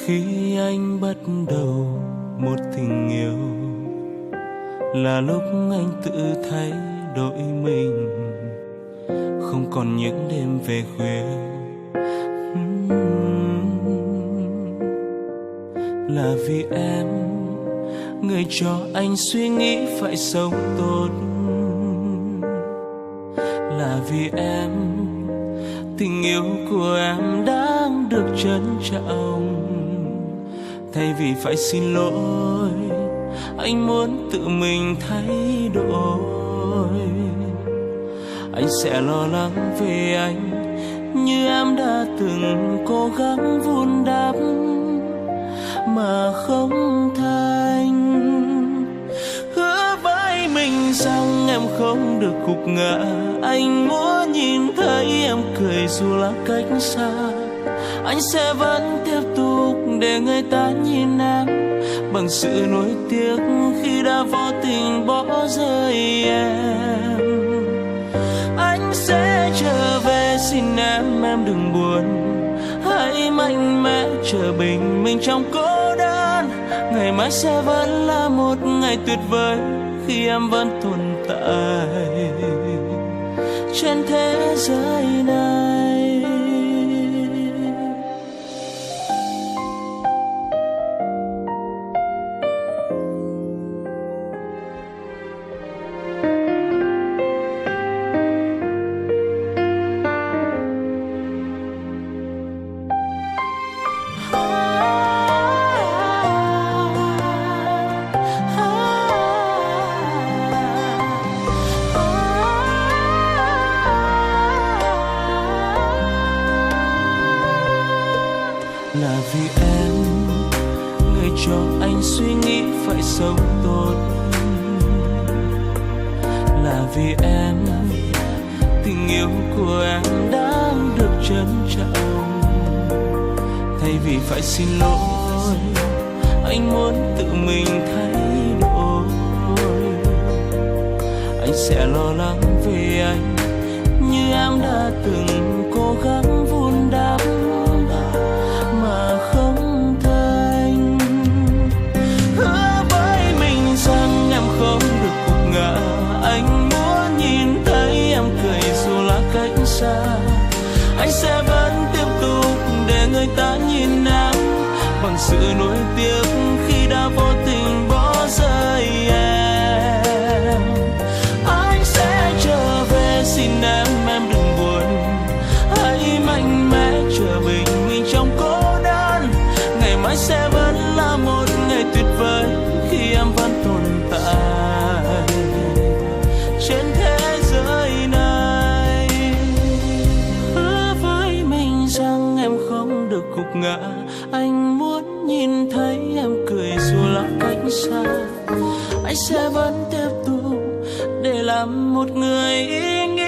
Khi anh bắt đầu một tình yêu là lúc anh tự thấy đổi mình, không còn những đêm về khuya. Là vì em, người cho anh suy nghĩ phải sống tốt. Là vì em, tình yêu của em đang được trân trọng. Thay vì phải xin lỗi, anh muốn tự mình thay đổi. Anh sẽ lo lắng về anh như em đã từng cố gắng vun đắp mà không thành. Hứa với mình rằng em không được gục ngã. Anh muốn nhìn thấy em cười dù là cách xa. Anh sẽ vẫn tiếp tục để người ta nhìn em bằng sự nuối tiếc khi đã vô tình bỏ rơi em. Anh sẽ trở về, xin em đừng buồn. Hãy mạnh mẽ chờ bình minh trong cô đơn. Ngày mai sẽ vẫn là một ngày tuyệt vời khi em vẫn tồn tại trên thế giới này. Là vì em, người cho anh suy nghĩ phải sống tốt. Là vì em, tình yêu của em đang được trân trọng. Thay vì phải xin lỗi, anh muốn tự mình thay đổi. Anh sẽ lo lắng về anh như em đã từng cố gắng vun đắp mà không thành. Hứa với mình rằng em không được gục ngã. Anh muốn nhìn thấy em cười dù là cách xa. Anh sẽ vẫn tiếp tục để người ta nhìn em bằng sự nuối tiếc khi đã vô tình bỏ rơi em. Anh sẽ trở về, xin em đừng buồn. Hãy mạnh mẽ chờ bình minh trong cô đơn. Ngày mai sẽ vẫn là một ngày tuyệt vời khi em vẫn tồn tại trên thế giới này. Hứa với mình rằng em không được gục ngã. Anh muốn nhìn thấy em cười dù là cách xa. Anh sẽ vẫn tiếp tục để làm một người ý nghĩa